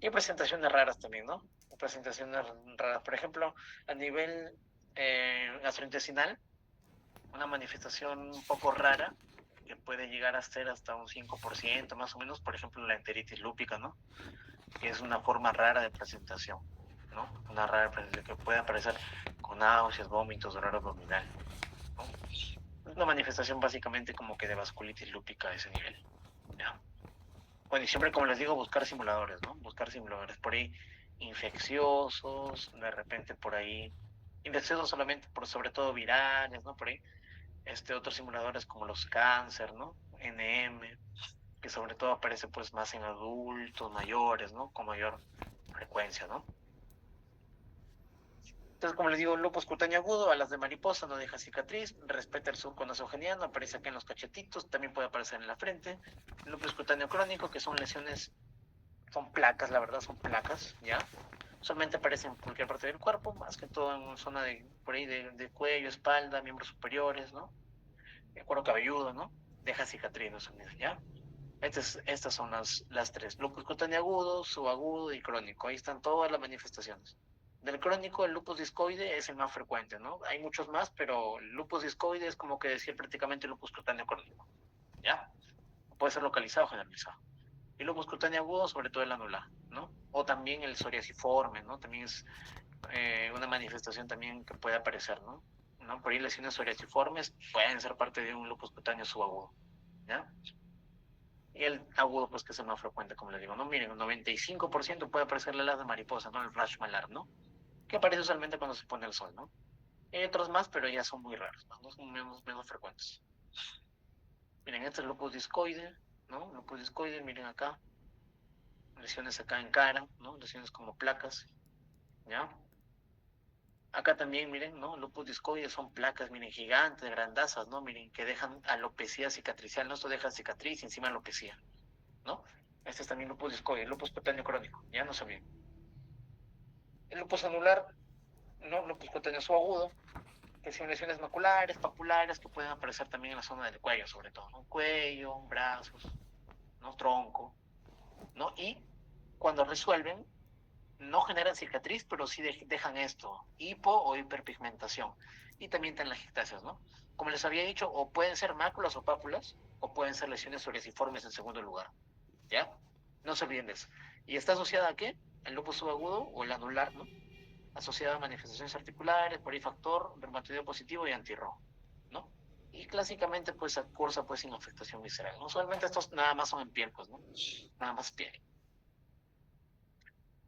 Speaker 1: Y presentaciones raras también, ¿no? Presentaciones raras. Por ejemplo, a nivel gastrointestinal, una manifestación un poco rara que puede llegar a ser hasta un 5% más o menos, por ejemplo, la enteritis lúpica, ¿no? Que es una forma rara de presentación, ¿no? Una rara presentación que puede aparecer con náuseas, vómitos, dolor abdominal, ¿no? Es una manifestación básicamente como que de vasculitis lúpica a ese nivel, ¿ya? Bueno, y siempre, como les digo, buscar simuladores, ¿no? Buscar simuladores por ahí infecciosos, de repente por ahí, infecciosos solamente, sobre todo virales, ¿no? Por ahí, otros simuladores como los cáncer, ¿no? NM, que sobre todo aparece pues más en adultos mayores, ¿no? Con mayor frecuencia, ¿no? Entonces, como les digo, lupus cutáneo agudo, alas de mariposa, no deja cicatriz, respeta el surco nasogeniano, aparece aquí en los cachetitos, también puede aparecer en la frente. Lupus cutáneo crónico, que son lesiones, son placas, la verdad, son placas, ¿ya? Solamente aparecen en cualquier parte del cuerpo, más que todo en zona por ahí de cuello, espalda, miembros superiores, ¿no? El cuero cabelludo, ¿no? Deja cicatriz, ¿ya? Estas son las tres: lupus cutáneo agudo, subagudo y crónico. Ahí están todas las manifestaciones. Del crónico, el lupus discoide es el más frecuente, ¿no? Hay muchos más, pero el lupus discoide es como que decir prácticamente lupus cutáneo crónico, ¿ya? Puede ser localizado o generalizado. Y lupus cutáneo agudo, sobre todo el anular, ¿no? O también el psoriasiforme, ¿no? También es una manifestación también que puede aparecer, ¿no? ¿no? Por ahí lesiones psoriasiformes pueden ser parte de un lupus cutáneo subagudo, ¿ya? Y el agudo, pues que es el más frecuente, como les digo, ¿no? Miren, un 95% puede aparecer la alas de mariposa, ¿no? El rash malar, ¿no? Que aparece usualmente cuando se pone el sol, ¿no? Y hay otros más, pero ya son muy raros, ¿no? Son menos frecuentes. Miren, este es el lupus discoide, ¿no? Lupus discoide, miren acá. Lesiones acá en cara, ¿no? Lesiones como placas, ¿ya? Acá también, miren, ¿no? Lupus discoide son placas, miren, gigantes, grandazas, ¿no? Miren, que dejan alopecia cicatricial, ¿no? Esto deja cicatriz y encima alopecia, ¿no? Este es también lupus discoide, lupus cutáneo crónico, ya no se olviden. El lupus anular, ¿no? Lupus cutáneo subagudo, que son lesiones maculares, papulares, que pueden aparecer también en la zona del cuello, sobre todo, ¿no? Cuello, brazos, ¿no? Tronco, ¿no? Y cuando resuelven, no generan cicatriz, pero sí dejan esto, hipo o hiperpigmentación. Y también telangiectasias, ¿no? Como les había dicho, o pueden ser máculas o pápulas, o pueden ser lesiones psoriasiformes en segundo lugar, ¿ya? No se olviden de eso. ¿Y está asociada a qué? El lupus subagudo o el anular, ¿no? Asociada a manifestaciones articulares, por ahí factor, reumatoide positivo y antirrojo, ¿no? Y clásicamente, pues, cursa pues sin afectación visceral. ¿No? Usualmente estos nada más son en piel, pues, ¿no? Nada más piel.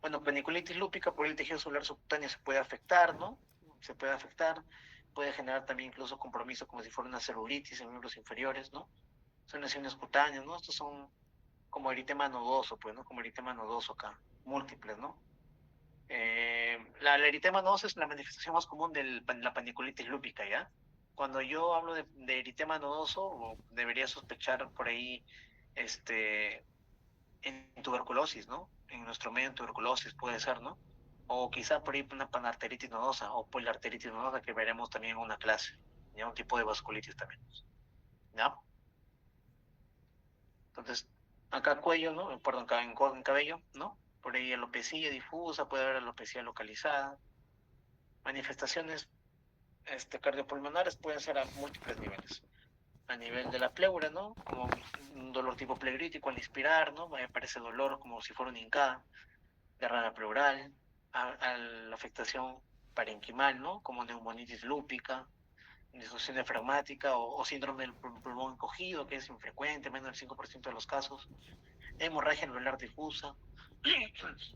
Speaker 1: Bueno, paniculitis lúpica por el tejido celular subcutáneo se puede afectar, ¿no? Se puede afectar, puede generar también incluso compromiso como si fuera una celulitis en miembros inferiores, ¿no? Son lesiones cutáneas, ¿no? Estos son como eritema nodoso, pues, ¿no? Como eritema nodoso acá, múltiples, ¿no? La eritema nodoso es la manifestación más común de la paniculitis lúpica, ¿ya? Cuando yo hablo de eritema nodoso, debería sospechar por ahí, en tuberculosis, ¿no? En nuestro medio en tuberculosis puede ser, ¿no? O quizá por ahí una panarteritis nodosa o poliarteritis nodosa que veremos también en una clase, ¿ya? Un tipo de vasculitis también, ¿ya? Entonces, acá cuello, ¿no? Perdón, acá en cabello, ¿no? Por ahí alopecia difusa, puede haber alopecia localizada. Manifestaciones cardiopulmonares pueden ser a múltiples niveles. A nivel de la pleura, ¿no? Como un dolor tipo pleurítico al inspirar, ¿no? Aparece dolor como si fuera una hincada. Derrama pleural, a la afectación parenquimal, ¿no? Como neumonitis lúpica, disfunción nefragmática o síndrome del pulmón encogido, que es infrecuente, menos del 5% de los casos. Hemorragia alveolar difusa,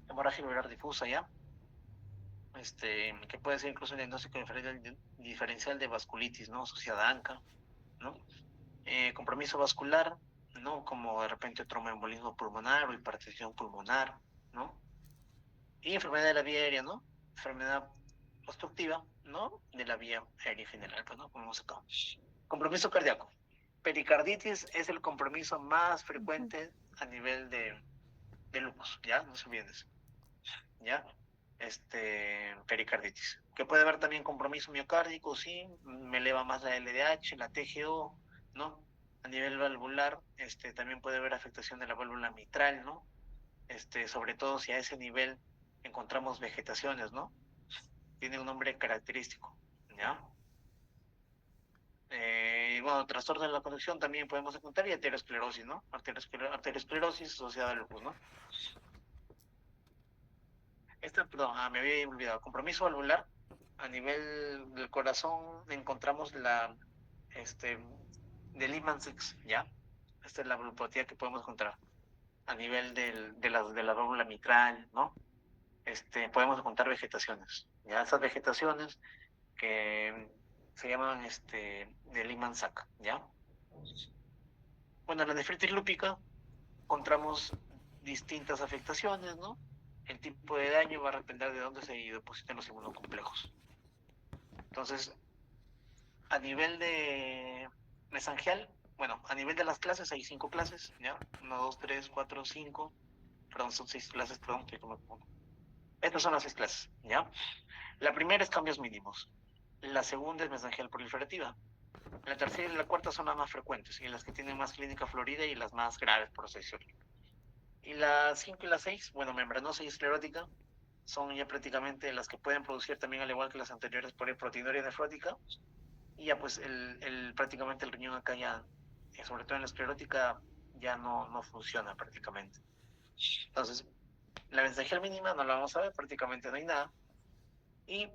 Speaker 1: hemorragia alveolar difusa, ¿ya? Que puede ser incluso el diagnóstico diferencial de vasculitis, ¿no? Asociada a ANCA, ¿no? Compromiso vascular, ¿no? Como de repente tromboembolismo pulmonar o hipertensión pulmonar, ¿no? Y enfermedad de la vía aérea, ¿no? Enfermedad obstructiva, ¿no? De la vía aérea en general, pues, ¿no? Como hemos sacado. Compromiso cardíaco. Pericarditis es el compromiso más frecuente a nivel de lupus, ¿ya? No se olviden de eso, ¿ya? Pericarditis. Que puede haber también compromiso miocárdico, sí, me eleva más la LDH, la TGO, ¿no? A nivel valvular, también puede haber afectación de la válvula mitral, ¿no? Sobre todo si a ese nivel encontramos vegetaciones, ¿no? Tiene un nombre característico, ¿ya? Bueno, trastorno de la conducción también podemos encontrar y arteriosclerosis, ¿no? Arteriosclerosis asociada al lupus, ¿no? Perdón, me había olvidado. Compromiso valvular. A nivel del corazón encontramos del Lehmann-Six, ¿ya? Esta es la valvulopatía que podemos encontrar. A nivel de la válvula mitral, ¿no? Podemos encontrar vegetaciones, ¿ya? Esas vegetaciones que se llaman de Lehmann-Sachs, ¿ya? Bueno, en la nefritis lúpica encontramos distintas afectaciones, ¿no? El tipo de daño va a depender de dónde se depositan los inmunocomplejos. Entonces, a nivel de mesangial, bueno, a nivel de las clases hay 5 clases, ¿ya? 1, 2, 3, 4, 5, perdón, son 6 clases, perdón, que me pongo. Estas son las 6 clases, ¿ya? La primera es cambios mínimos. La segunda es mesangial proliferativa. La tercera y la cuarta son las más frecuentes y las que tienen más clínica florida y las más graves, por así decirlo. Y las 5 y las 6, bueno, membranosa y esclerótica, son ya prácticamente las que pueden producir también, al igual que las anteriores, por proteinuria nefrótica. Y ya pues prácticamente el riñón acá ya, sobre todo en la esclerótica, ya no funciona prácticamente. Entonces, la mesangial mínima no la vamos a ver, prácticamente no hay nada. Y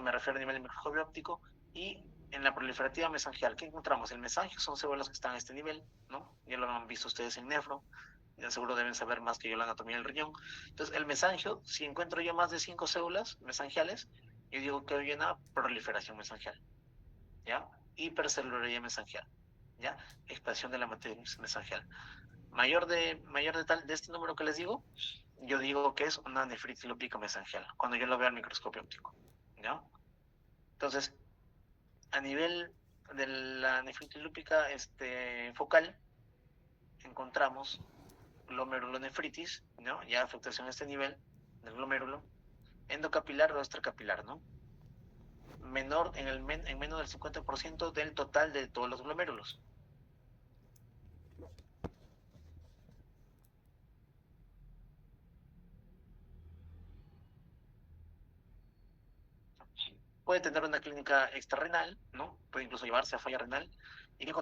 Speaker 1: me refiero a nivel de microscopio óptico. Y en la proliferativa mesangial, ¿qué encontramos? El mesangio son células que están a este nivel, ¿no? Ya lo han visto ustedes en nefro, ya seguro deben saber más que yo la anatomía del riñón. Entonces, el mesangio, si encuentro yo más de 5 células mesangiales, yo digo que hay una proliferación mesangial, ¿ya? Hipercelularidad mesangial, ¿ya? Expansión de la matriz mesangial. Mayor de este número que les digo, yo digo que es una nefritis lúpica mesangial, cuando yo lo veo al microscopio óptico, ¿ya? Entonces, a nivel de la nefritis lúpica focal, encontramos glomerulonefritis, ¿no? Ya afectación a este nivel del glomérulo, endocapilar o extracapilar, ¿no? Menor en menos del 50% del total de todos los glomérulos. Puede tener una clínica extrarrenal, ¿no? Puede incluso llevarse a falla renal. Y que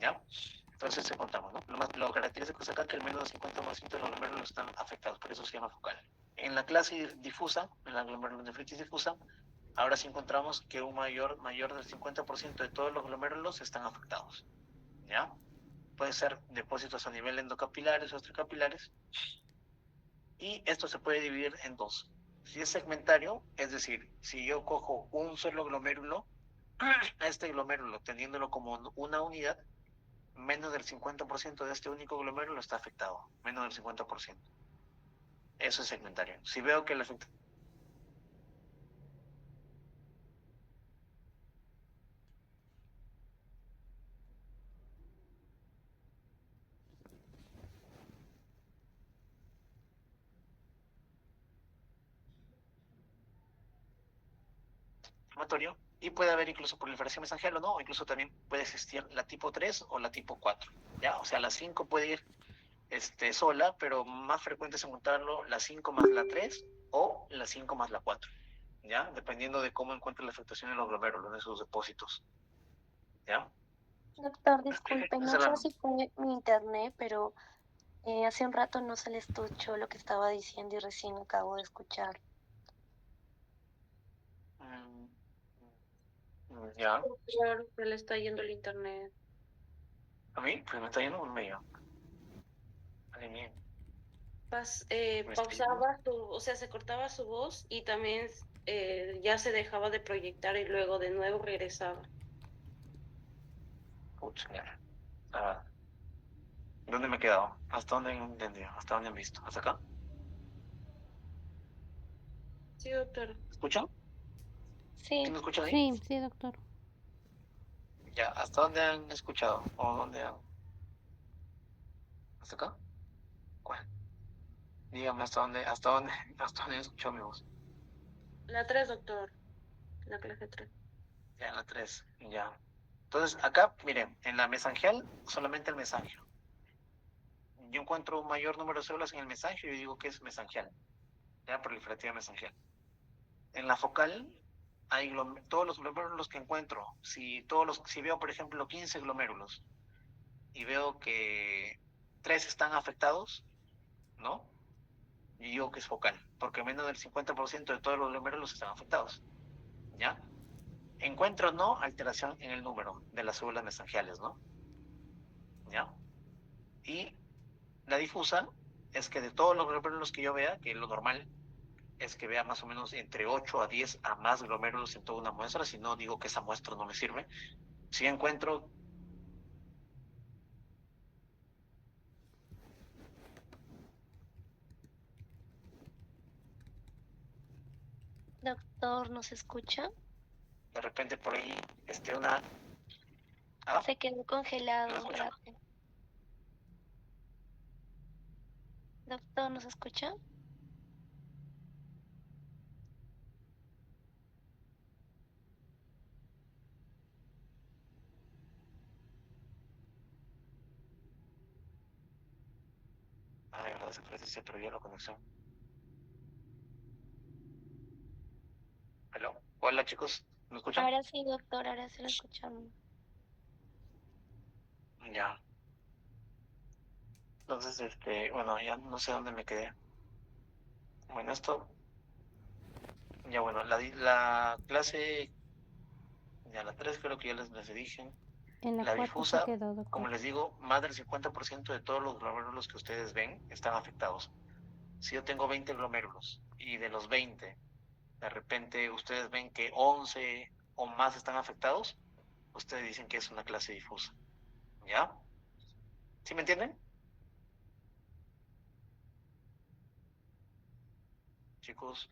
Speaker 1: ¿ya? Entonces encontramos, ¿no? Lo característico es acá que al menos el 50% de los glomérulos están afectados, por eso se llama focal. En la clase difusa, en la glomerulonefritis difusa, ahora sí encontramos que un mayor del 50% de todos los glomérulos están afectados, ¿ya? Puede ser depósitos a nivel endocapilares o extracapilares, y esto se puede dividir en dos. Si es segmentario, es decir, si yo cojo un solo glomérulo, a este glomérulo teniéndolo como una unidad, menos del 50% de este único glomérulo está afectado, menos del 50%. Eso es segmentario. Si veo que el efecto inflamatorio, y puede haber incluso proliferación mesangial o no, o incluso también puede existir la tipo 3 o la tipo 4, ¿ya? O sea, la 5 puede ir sola, pero más frecuente es encontrarlo la 5 más la 3 o la 5 más la 4, ¿ya? Dependiendo de cómo encuentre la afectación en los glomérulos, en sus depósitos, ¿ya?
Speaker 4: Doctor, disculpe,
Speaker 1: Esa
Speaker 4: no
Speaker 1: es la...
Speaker 4: sé si fue mi internet, pero hace un rato no se le escuchó lo que estaba diciendo y recién acabo de escuchar.
Speaker 1: Ya,
Speaker 5: Claro, se le está yendo el internet.
Speaker 1: a mí, pues me está yendo un medio. Madre mía, me está yendo.
Speaker 5: Pausaba o sea, se cortaba su voz y también ya se dejaba de proyectar y luego de nuevo regresaba.
Speaker 1: Pucha, ya. Ah, ¿dónde me he quedado? ¿Hasta dónde han entendido? ¿Hasta dónde han visto? ¿Hasta acá?
Speaker 5: Sí, doctor.
Speaker 1: ¿Escuchan? ¿Quién
Speaker 4: Sí,
Speaker 1: me escucha ahí?
Speaker 3: Sí, sí, doctor.
Speaker 1: Ya, ¿hasta dónde han escuchado? ¿O dónde han...? ¿Hasta acá? ¿Cuál? Dígame hasta dónde han escuchado mi voz.
Speaker 5: La 3, doctor. La clase 3.
Speaker 1: Ya, en la 3, ya. Entonces, acá, miren, en la mesangial, solamente el mesangio. Yo encuentro un mayor número de células en el mesangio y digo que es mesangial, ya, proliferativa mesangial. En la focal, hay todos los glomérulos que encuentro. Si veo, por ejemplo, 15 glomérulos y veo que 3 están afectados, ¿no? Y digo que es focal, porque menos del 50% de todos los glomérulos están afectados, ¿ya? Encuentro no alteración en el número de las células mesangiales, ¿no? ¿Ya? Y la difusa es que de todos los glomérulos que yo vea, que lo normal es que vea más o menos entre 8 a 10 a más glomérulos en toda una muestra, si no digo que esa muestra no me sirve. Si encuentro...
Speaker 4: doctor, ¿nos escucha?
Speaker 1: de repente por ahí, una... ¿Ah?
Speaker 4: Se quedó
Speaker 1: ¿No me
Speaker 4: congelado un
Speaker 1: escuchan?
Speaker 4: rato. Doctor, ¿nos escucha?
Speaker 1: Ah, de verdad, se perdió la conexión. Hello. Hola, chicos. ¿Me escuchan?
Speaker 4: Ahora sí, doctor, ahora sí lo escuchamos.
Speaker 1: Ya. Entonces, bueno, ya no sé dónde me quedé. Bueno, ya bueno, la clase, ya la 3 creo que ya les dije.
Speaker 3: En la
Speaker 1: La
Speaker 3: 4 se
Speaker 1: difusa,
Speaker 3: quedó,
Speaker 1: como
Speaker 3: doctor.
Speaker 1: les digo, más del 50% de todos los glomérulos que ustedes ven están afectados. Si yo tengo 20 glomérulos y de los 20, de repente ustedes ven que 11 o más están afectados, ustedes dicen que es una clase difusa. ¿Ya? ¿Sí me entienden? Chicos,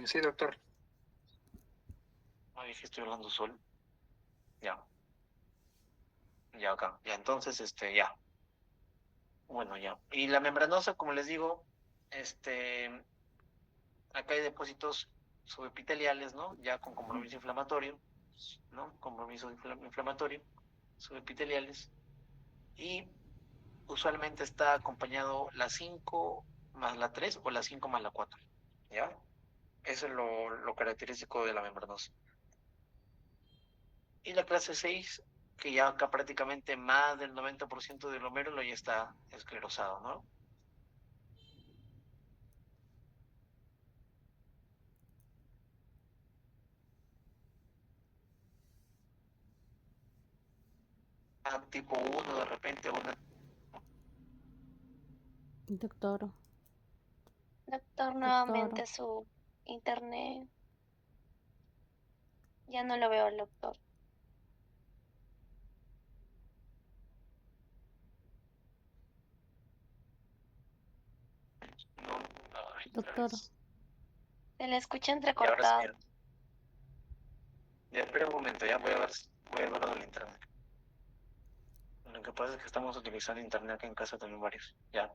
Speaker 6: Sí, doctor.
Speaker 1: no dije estoy hablando solo. Ya, ya acá. Ya, entonces, ya. Bueno, ya. Y la membranosa, como les digo, acá hay depósitos subepiteliales, ¿no? Ya con compromiso inflamatorio, ¿no? Compromiso inflamatorio, subepiteliales. Y usualmente está acompañado la 5 más la 3 o la 5 más la 4, ¿ya? Eso es lo característico de la membranosa. Y la clase 6, que ya acá prácticamente más del 90% del glomérulo ya está esclerosado, ¿no? Tipo 1 de repente, una.
Speaker 3: Doctor,
Speaker 4: Doctor,
Speaker 3: doctor,
Speaker 4: nuevamente su internet. Ya no lo veo al doctor.
Speaker 1: No, ay, otra
Speaker 3: doctor.
Speaker 1: vez.
Speaker 4: Se le escucha
Speaker 1: Y ahora sí,
Speaker 4: entrecortado.
Speaker 1: ya espera un momento, ya voy a ver lo del internet. Lo que pasa es que estamos utilizando internet acá en casa también varios. Ya.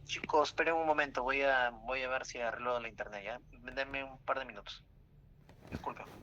Speaker 1: Chicos, esperen un momento, voy a ver si arreglo la internet, ¿ya? Denme un par de minutos. Disculpen.